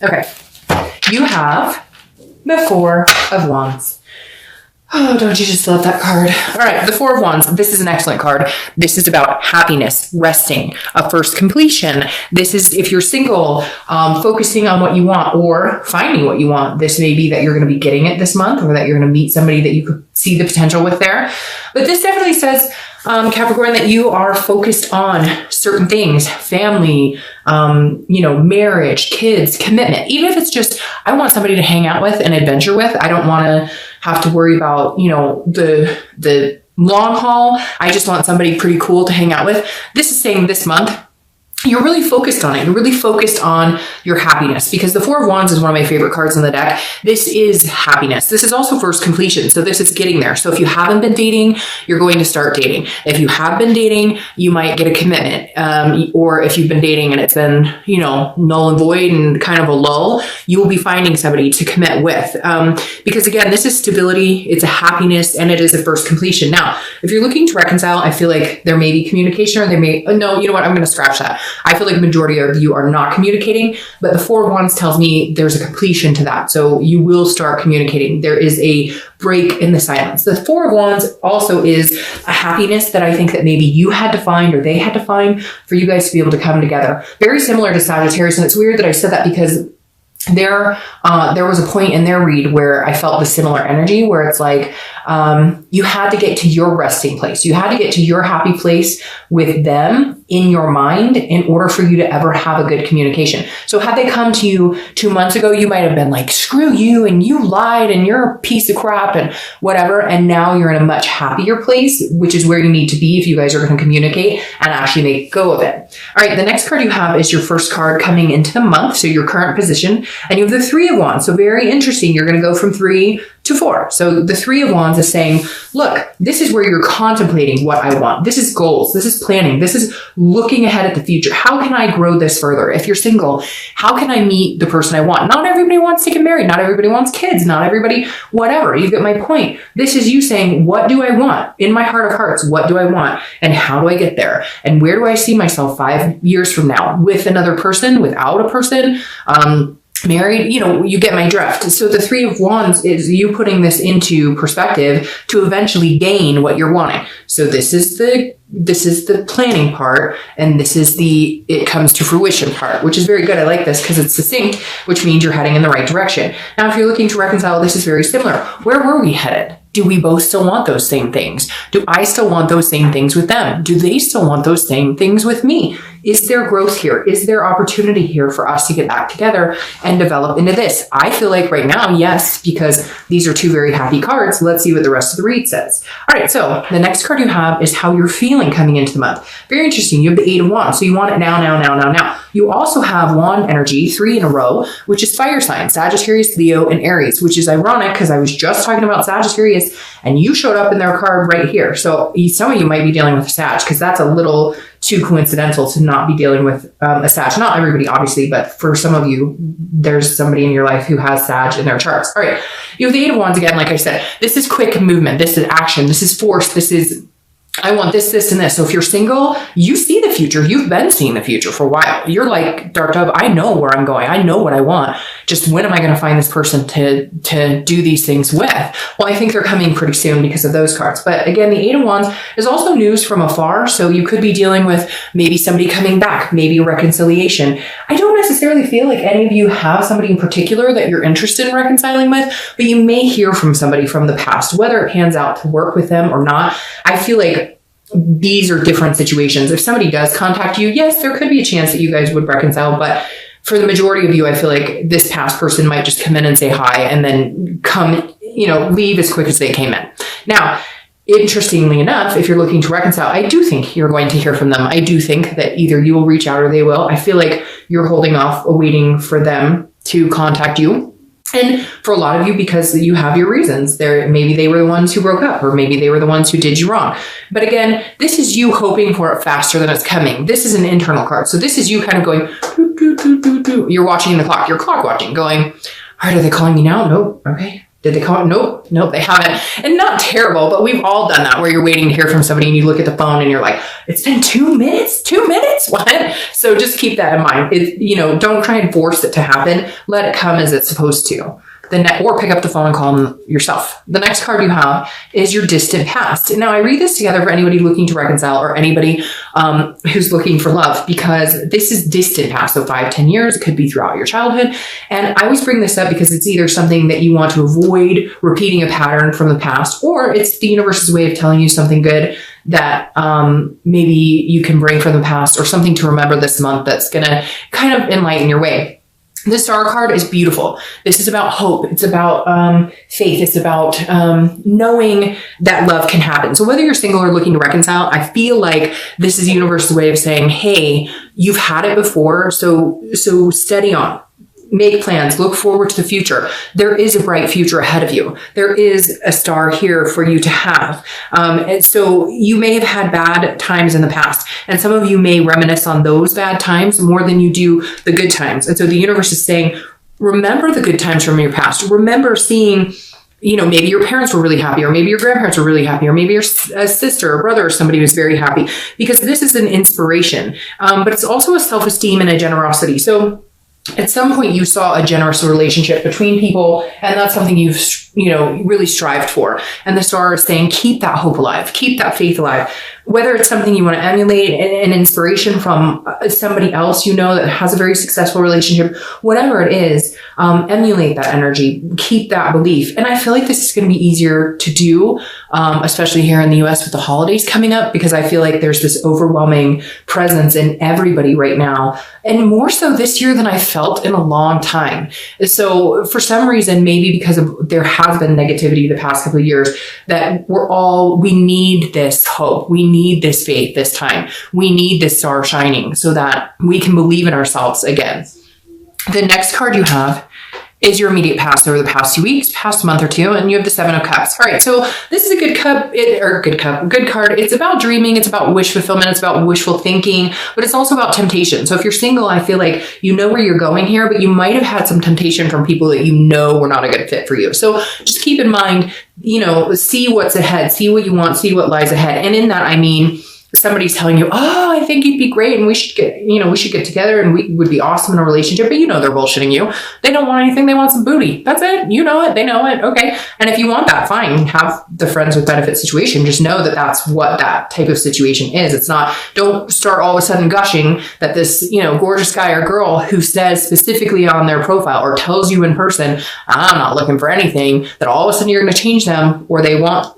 Okay. You have the Four of Wands. Oh, don't you just love that card? All right, the Four of Wands. This is an excellent card. This is about happiness, resting, a first completion. This is, if you're single, focusing on what you want or finding what you want. This may be that you're going to be getting it this month, or that you're going to meet somebody that you could see the potential with there. But this definitely says, Capricorn, that you are focused on certain things, family, marriage, kids, commitment. Even if it's just, I want somebody to hang out with and adventure with. I don't want to have to worry about, the long haul. I just want somebody pretty cool to hang out with. This is saying this month, you're really focused on it. You're really focused on your happiness, because the Four of Wands is one of my favorite cards in the deck. This is happiness. This is also first completion. So this is getting there. So if you haven't been dating, you're going to start dating. If you have been dating, you might get a commitment. Or if you've been dating and it's been, null and void and kind of a lull, you will be finding somebody to commit with. Because again, this is stability, it's a happiness, and it is a first completion. Now, if you're looking to reconcile, I feel like there may be communication, or there may, no, you know what? I'm going to scratch that. I feel like the majority of you are not communicating, but the Four of Wands tells me there's a completion to that. So you will start communicating. There is a break in the silence. The Four of Wands also is a happiness that I think that maybe you had to find, or they had to find, for you guys to be able to come together. Very similar to Sagittarius. And it's weird that I said that, because there was a point in their read where I felt the similar energy, where it's like, you had to get to your resting place. You had to get to your happy place with them in your mind in order for you to ever have a good communication. So had they come to you 2 months ago, you might have been like, screw you, and you lied, and you're a piece of crap, and whatever. And now you're in a much happier place, which is where you need to be if you guys are going to communicate and actually make go of it. All right. The next card you have is your first card coming into the month. So your current position, and you have the Three of Wands. So very interesting. You're going to go from 3 to 4. So the Three of Wands is saying, look, this is where you're contemplating what I want. This is goals. This is planning. This is looking ahead at the future. How can I grow this further? If you're single, how can I meet the person I want? Not everybody wants to get married. Not everybody wants kids. Not everybody, whatever. You get my point. This is you saying, what do I want? In my heart of hearts, what do I want? And how do I get there? And where do I see myself 5 years from now? With another person, without a person, married, you get my drift. So the Three of Wands is you putting this into perspective to eventually gain what you're wanting. So this is the planning part, and this is the it comes to fruition part, which is very good. I like this because it's succinct, which means you're heading in the right direction. Now, if you're looking to reconcile, this is very similar. Where were we headed? Do we both still want those same things? Do I still want those same things with them? Do they still want those same things with me? Is there growth here? Is there opportunity here for us to get back together and develop into this? I feel like right now, yes, because these are two very happy cards. Let's see what the rest of the read says. All right, so the next card you have is how you're feeling coming into the month. Very interesting. You have the Eight of Wands. So you want it now, now, now, now, now. You also have wand energy, 3 in a row, which is fire signs, Sagittarius, Leo, and Aries, which is ironic because I was just talking about Sagittarius and you showed up in their card right here. So some of you might be dealing with a Sag, because that's a little too coincidental to not be dealing with a Sag. Not everybody, obviously, but for some of you, there's somebody in your life who has Sag in their charts. All right. You have the Eight of Wands again. Like I said, this is quick movement. This is action. This is force. This is, I want this, this, and this. So if you're single, you see the future. You've been seeing the future for a while. You're like, Dark Dove, I know where I'm going. I know what I want. Just when am I going to find this person to do these things with? Well, I think they're coming pretty soon because of those cards. But again, the Eight of Wands is also news from afar. So you could be dealing with maybe somebody coming back, maybe a reconciliation. I don't necessarily feel like any of you have somebody in particular that you're interested in reconciling with, but you may hear from somebody from the past, whether it pans out to work with them or not. I feel like these are different situations. If somebody does contact you, yes, there could be a chance that you guys would reconcile, but for the majority of you, I feel like this past person might just come in and say hi and then come, leave as quick as they came in. Now, interestingly enough, if you're looking to reconcile, I do think you're going to hear from them. I do think that either you will reach out or they will. I feel like you're holding off, waiting for them to contact you. And for a lot of you, because you have your reasons, maybe they were the ones who broke up, or maybe they were the ones who did you wrong. But again, this is you hoping for it faster than it's coming. This is an internal card. So this is you kind of going, doo, doo, doo, doo, doo. You're watching the clock. You're clock watching, going, all right, are they calling me now? Nope. Okay. Did they call? Nope, they haven't. And not terrible, but we've all done that where you're waiting to hear from somebody and you look at the phone and you're like, it's been 2 minutes? 2 minutes? What? So just keep that in mind. Don't try and force it to happen. Let it come as it's supposed to. Or pick up the phone and call them yourself. The next card you have is your distant past. Now, I read this together for anybody looking to reconcile or anybody who's looking for love, because this is distant past. So 5-10 years, it could be throughout your childhood. And I always bring this up because it's either something that you want to avoid repeating a pattern from the past, or it's the universe's way of telling you something good that maybe you can bring from the past, or something to remember this month that's going to kind of enlighten your way. The Star card is beautiful. This is about hope. It's about faith. It's about knowing that love can happen. So whether you're single or looking to reconcile, I feel like this is the universe's way of saying, hey, you've had it before, so steady on. Make plans, look forward to the future. There is a bright future ahead of you. There is a star here for you to have. And so you may have had bad times in the past, and some of you may reminisce on those bad times more than you do the good times. And so the universe is saying, remember the good times from your past. Remember seeing, maybe your parents were really happy, or maybe your grandparents were really happy, or maybe your sister or brother or somebody was very happy, because this is an inspiration. But it's also a self-esteem and a generosity. So at some point you saw a generous relationship between people, and that's something you've, really strived for. And the star is saying, keep that hope alive, keep that faith alive. Whether it's something you want to emulate, an inspiration from somebody else that has a very successful relationship, whatever it is, emulate that energy, keep that belief. And I feel like this is going to be easier to do, especially here in the US with the holidays coming up, because I feel like there's this overwhelming presence in everybody right now, and more so this year than I felt in a long time. So for some reason, maybe because there has been negativity the past couple of years, that we need this hope. We need this faith this time. We need this star shining so that we can believe in ourselves again. The next card you have is your immediate past over the past 2 weeks, past month or two, and you have the 7 of Cups. All right, so this is a good card. It's about dreaming, it's about wish fulfillment, it's about wishful thinking, but it's also about temptation. So if you're single, I feel like you know where you're going here, but you might have had some temptation from people that were not a good fit for you. So just keep in mind, see what's ahead, see what you want, see what lies ahead. And in that, I mean, somebody's telling you, oh, I think you'd be great and we should get together and we would be awesome in a relationship, but they're bullshitting you. They don't want anything. They want some booty. That's it. You know it. They know it. Okay. And if you want that, fine. Have the friends with benefit situation. Just know that that's what that type of situation is. It's not, don't start all of a sudden gushing that this, gorgeous guy or girl who says specifically on their profile or tells you in person, I'm not looking for anything, that all of a sudden you're going to change them, or they want,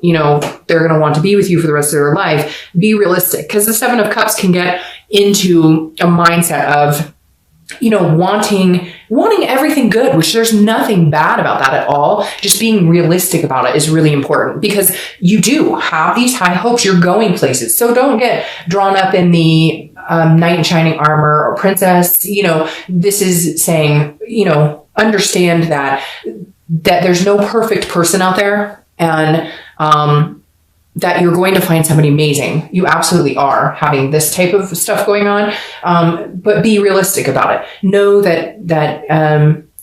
they're going to want to be with you for the rest of their life. Be realistic. Because the 7 of Cups can get into a mindset of, wanting everything good, which there's nothing bad about that at all. Just being realistic about it is really important, because you do have these high hopes. You're going places. So don't get drawn up in the knight in shining armor or princess. This is saying, understand that there's no perfect person out there, and that you're going to find somebody amazing. You absolutely are having this type of stuff going on. But be realistic about it. Know that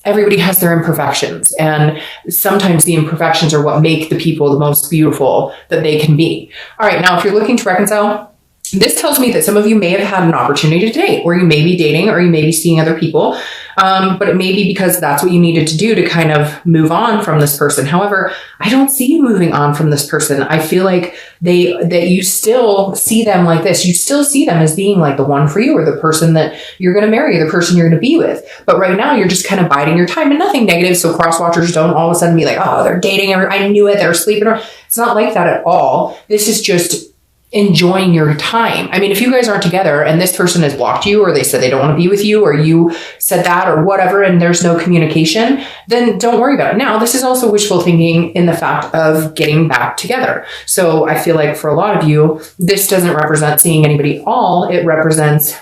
everybody has their imperfections, and sometimes the imperfections are what make the people the most beautiful that they can be. All right. Now, if you're looking to reconcile, this tells me that some of you may have had an opportunity to date, or you may be dating, or you may be seeing other people. But it may be because that's what you needed to do to kind of move on from this person. However, I don't see you moving on from this person. I feel like that you still see them like this. You still see them as being like the one for you, or the person that you're going to marry, the person you're going to be with. But right now you're just kind of biding your time, and nothing negative. So cross watchers don't all of a sudden be like, oh, they're dating. I knew it. They're sleeping. It's not like that at all. This is just enjoying your time. I mean, if you guys aren't together and this person has blocked you, or they said they don't want to be with you, or you said that or whatever, and there's no communication, then don't worry about it. Now, this is also wishful thinking in the fact of getting back together. So I feel like for a lot of you, this doesn't represent seeing anybody at all. It represents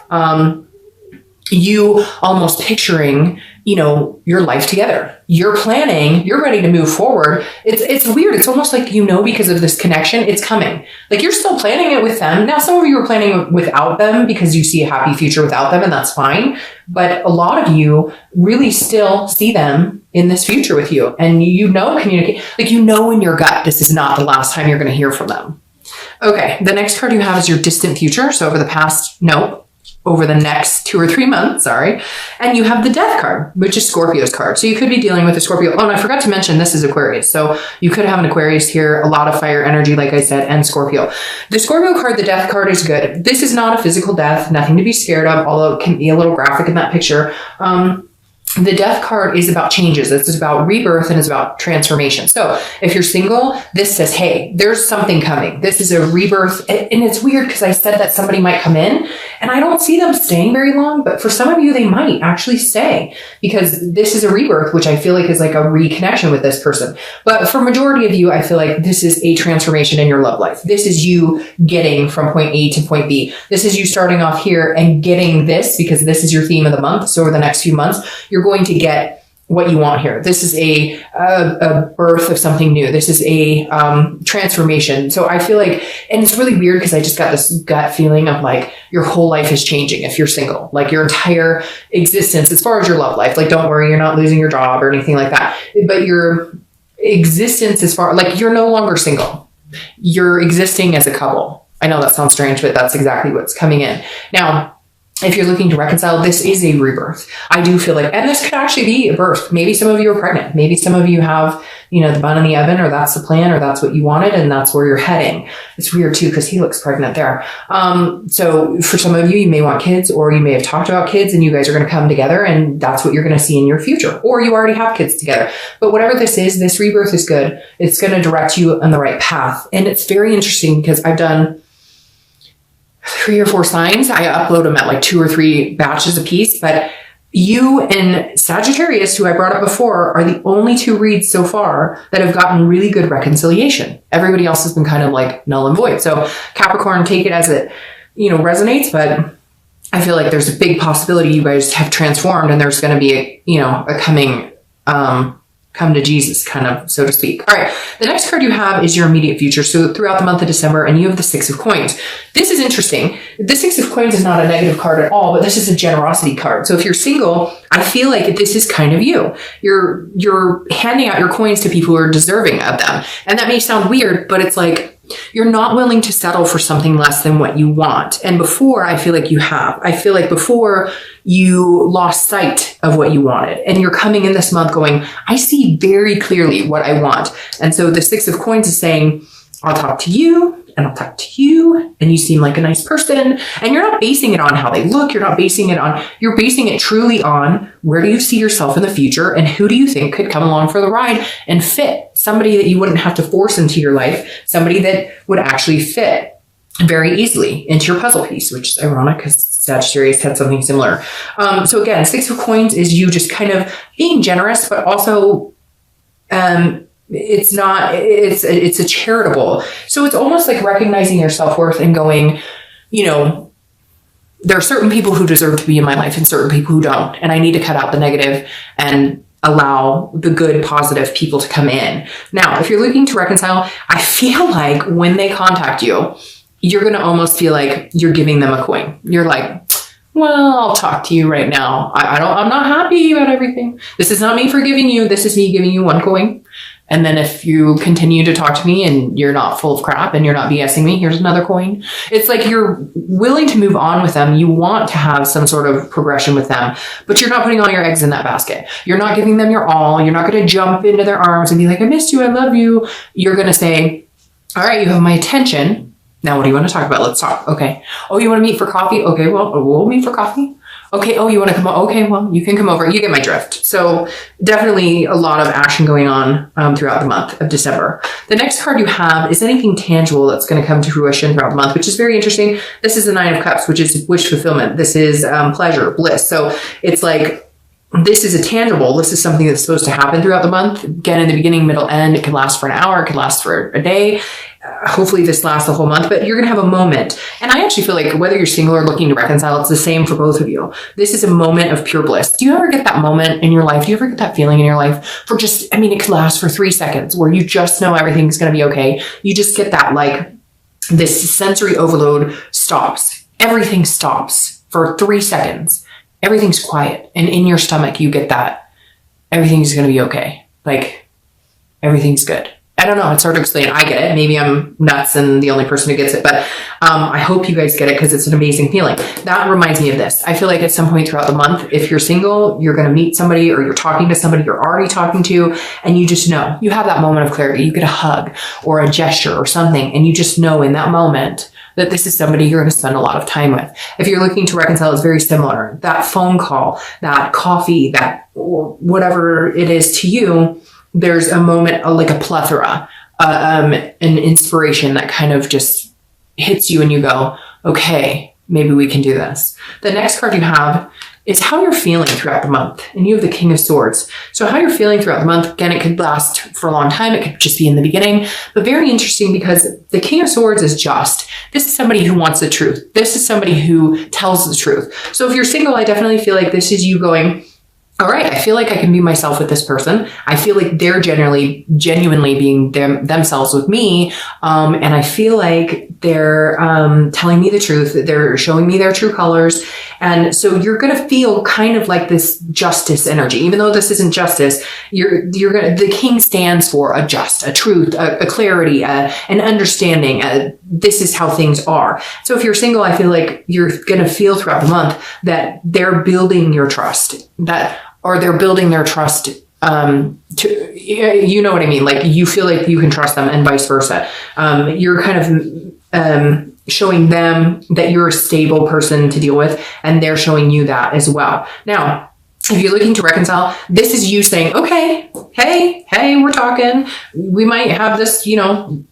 you almost picturing your life together. You're planning, you're ready to move forward. It's weird. It's almost like, because of this connection, it's coming. Like you're still planning it with them. Now, some of you are planning without them because you see a happy future without them, and that's fine. But a lot of you really still see them in this future with you. And communicate, like in your gut, this is not the last time you're going to hear from them. Okay, the next card you have is your distant future. So over the next 2 or 3 months, sorry. And you have the Death card, which is Scorpio's card. So you could be dealing with a Scorpio. Oh, and I forgot to mention, this is Aquarius. So you could have an Aquarius here, a lot of fire energy, like I said, and Scorpio. The Scorpio card, the Death card, is good. This is not a physical death, nothing to be scared of, although it can be a little graphic in that picture. The Death card is about changes. This is about rebirth and it's about transformation. So if you're single, this says, hey, there's something coming. This is a rebirth. And it's weird because I said that somebody might come in and I don't see them staying very long, but for some of you, they might actually stay because this is a rebirth, which I feel like is like a reconnection with this person. But for majority of you, I feel like this is a transformation in your love life. This is you getting from point A to point B. This is you starting off here and getting this because this is your theme of the month. So over the next few months, you're going to get what you want here. This is a birth of something new. This is a transformation. So I feel like, and it's really weird because I just got this gut feeling of like your whole life is changing if you're single, like your entire existence as far as your love life. Like, don't worry, you're not losing your job or anything like that. But your existence as far, like you're no longer single. You're existing as a couple. I know that sounds strange, but that's exactly what's coming in. Now, if you're looking to reconcile, this is a rebirth. I do feel like, and this could actually be a birth. Maybe some of you are pregnant. Maybe some of you have, the bun in the oven, or that's the plan, or that's what you wanted, and that's where you're heading. It's weird too, because he looks pregnant there. So for some of you, you may want kids, or you may have talked about kids, and you guys are going to come together, and that's what you're going to see in your future. Or you already have kids together. But whatever this is, this rebirth is good. It's going to direct you on the right path. And it's very interesting because I've done 3 or 4 signs. I upload them at like 2 or 3 batches a piece, but you and Sagittarius, who I brought up before, are the only 2 reads so far that have gotten really good reconciliation. Everybody else has been kind of like null and void. So Capricorn, take it as it, resonates, but I feel like there's a big possibility you guys have transformed and there's going to be a coming, come to Jesus, kind of, so to speak. All right. The next card you have is your immediate future. So throughout the month of December, and you have the 6 of Coins. This is interesting. The 6 of Coins is not a negative card at all, but this is a generosity card. So if you're single, I feel like this is kind of you. You're handing out your coins to people who are deserving of them. And that may sound weird, but it's like, you're not willing to settle for something less than what you want. And before, I feel like you have. I feel like before you lost sight of what you wanted. And you're coming in this month going, I see very clearly what I want. And so the 6 of Coins is saying, I'll talk to you and I'll talk to you. And you seem like a nice person. And you're not basing it on how they look. You're basing it truly on where do you see yourself in the future and who do you think could come along for the ride and fit. Somebody that you wouldn't have to force into your life. Somebody that would actually fit very easily into your puzzle piece, which is ironic because Sagittarius had something similar. So again, 6 of Coins is you just kind of being generous, but also, it's a charitable. So it's almost like recognizing your self-worth and going, there are certain people who deserve to be in my life and certain people who don't. And I need to cut out the negative and allow the good, positive people to come in. Now, if you're looking to reconcile, I feel like when they contact you, you're going to almost feel like you're giving them a coin. You're like, well, I'll talk to you right now. I'm not happy about everything. This is not me forgiving you. This is me giving you 1 coin. And then if you continue to talk to me and you're not full of crap and you're not BSing me, here's another coin. It's like you're willing to move on with them. You want to have some sort of progression with them, but you're not putting all your eggs in that basket. You're not giving them your all. You're not going to jump into their arms and be like, I missed you. I love you. You're going to say, all right, you have my attention. Now, what do you want to talk about? Let's talk. Okay. Oh, you want to meet for coffee? Okay, well, we'll meet for coffee. Okay. Oh, you want to come over? Okay, well, you can come over. You get my drift. So definitely a lot of action going on throughout the month of December. The next card you have is anything tangible that's going to come to fruition throughout the month, which is very interesting. This is the 9 of Cups, which is wish fulfillment. This is pleasure, bliss. So it's like, this is a tangible. This is something that's supposed to happen throughout the month. Again, in the beginning, middle, end. It can last for an hour. It can last for a day. hopefully this lasts the whole month, but you're going to have a moment. And I actually feel like whether you're single or looking to reconcile, it's the same for both of you. This is a moment of pure bliss. Do you ever get that moment in your life? Do you ever get that feeling in your life for just, I mean, it could last for 3 seconds where you just know everything's going to be okay. You just get that, like, this sensory overload stops. Everything stops for 3 seconds. Everything's quiet. And in your stomach, you get that everything's going to be okay. Like, everything's good. I don't know. It's hard to explain. I get it. Maybe I'm nuts and the only person who gets it, but I hope you guys get it because it's an amazing feeling. That reminds me of this. I feel like at some point throughout the month, if you're single, you're going to meet somebody or you're talking to somebody you're already talking to, and you just know. You have that moment of clarity. You get a hug or a gesture or something, and you just know in that moment that this is somebody you're going to spend a lot of time with. If you're looking to reconcile, it's very similar. That phone call, that coffee, that whatever it is to you, there's a moment, like a plethora, an inspiration that kind of just hits you and you go, okay, maybe we can do this. The next card you have is how you're feeling throughout the month. And you have the King of Swords. So how you're feeling throughout the month, again, it could last for a long time. It could just be in the beginning, but very interesting because the King of Swords is just. This is somebody who wants the truth. This is somebody who tells the truth. So if you're single, I definitely feel like this is you going, all right, I feel like I can be myself with this person. I feel like they're genuinely being themselves with me. And I feel like they're telling me the truth. They're showing me their true colors. And so you're going to feel kind of like this justice energy, even though this isn't justice. The king stands for a just, a truth, a clarity, an understanding. This is how things are. So if you're single, I feel like you're going to feel throughout the month that they're building your trust, or they're building their trust to, you know what I mean? Like you feel like you can trust them and vice versa. You're kind of showing them that you're a stable person to deal with, and they're showing you that as well. Now, if you're looking to reconcile, this is you saying, okay, hey, we're talking. We might have this,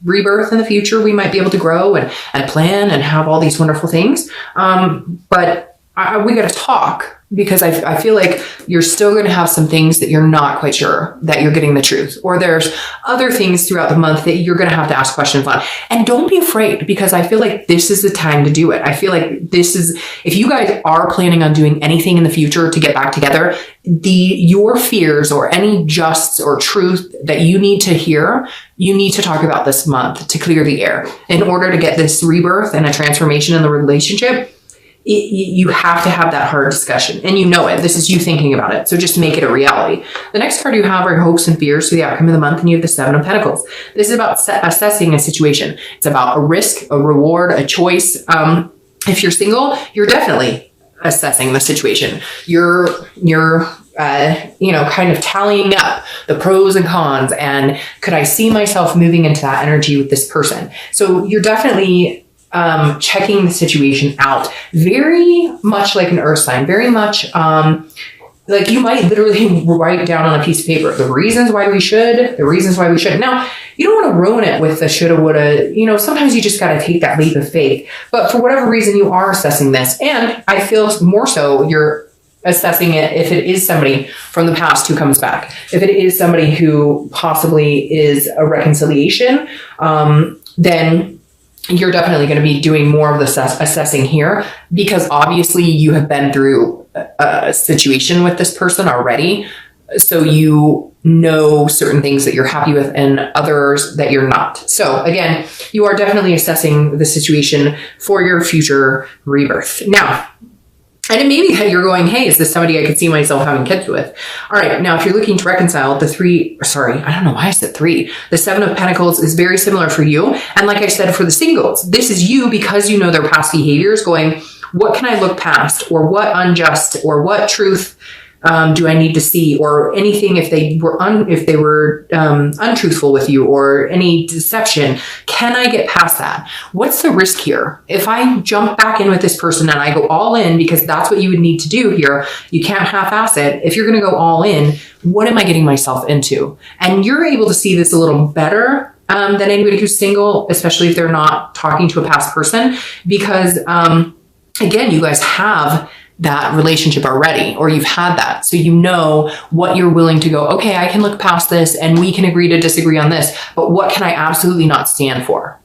rebirth in the future. We might be able to grow and plan and have all these wonderful things. But we got to talk. Because I feel like you're still going to have some things that you're not quite sure that you're getting the truth. Or there's other things throughout the month that you're going to have to ask questions on. And don't be afraid, because I feel like this is the time to do it. I feel like this is, if you guys are planning on doing anything in the future to get back together, your fears or any justs or truth that you need to hear, you need to talk about this month to clear the air. In order to get this rebirth and a transformation in the relationship, you have to have that hard discussion, and you know it. This is you thinking about it. So just make it a reality. The next card you have are your hopes and fears for the outcome of the month, and you have the Seven of Pentacles. This is about assessing a situation. It's about a risk, a reward, a choice. If you're single, you're definitely assessing the situation. You're kind of tallying up the pros and cons, and could I see myself moving into that energy with this person? So you're definitely checking the situation out, very much like an earth sign, very much like you might literally write down on a piece of paper the reasons why we should, the reasons why we shouldn't. Now, you don't want to ruin it with the shoulda, woulda, sometimes you just got to take that leap of faith. But for whatever reason, you are assessing this. And I feel more so you're assessing it if it is somebody from the past who comes back. If it is somebody who possibly is a reconciliation, then you're definitely going to be doing more of the assessing here, because obviously you have been through a situation with this person already. So you know certain things that you're happy with and others that you're not. So again, you are definitely assessing the situation for your future rebirth. Now, and it may be that you're going, hey, is this somebody I could see myself having kids with? All right. Now, if you're looking to reconcile, the Seven of Pentacles is very similar for you. And like I said, for the singles, this is you, because you know their past behaviors, going, what can I look past, or what unjust, or what truth do I need to see, or anything if they were untruthful with you, or any deception? Can I get past that? What's the risk here? If I jump back in with this person and I go all in, because that's what you would need to do here, you can't half-ass it. If you're going to go all in, what am I getting myself into? And you're able to see this a little better than anybody who's single, especially if they're not talking to a past person, because again, you guys have that relationship already, or you've had that. So you know what you're willing to go, okay, I can look past this and we can agree to disagree on this, but what can I absolutely not stand for?